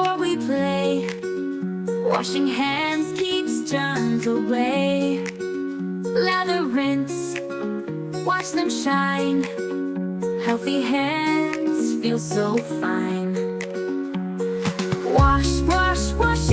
before we play. Washing hands keeps germs away. Lather, rinse, watch them shine. Healthy hands feel so fine. Wash, wash, wash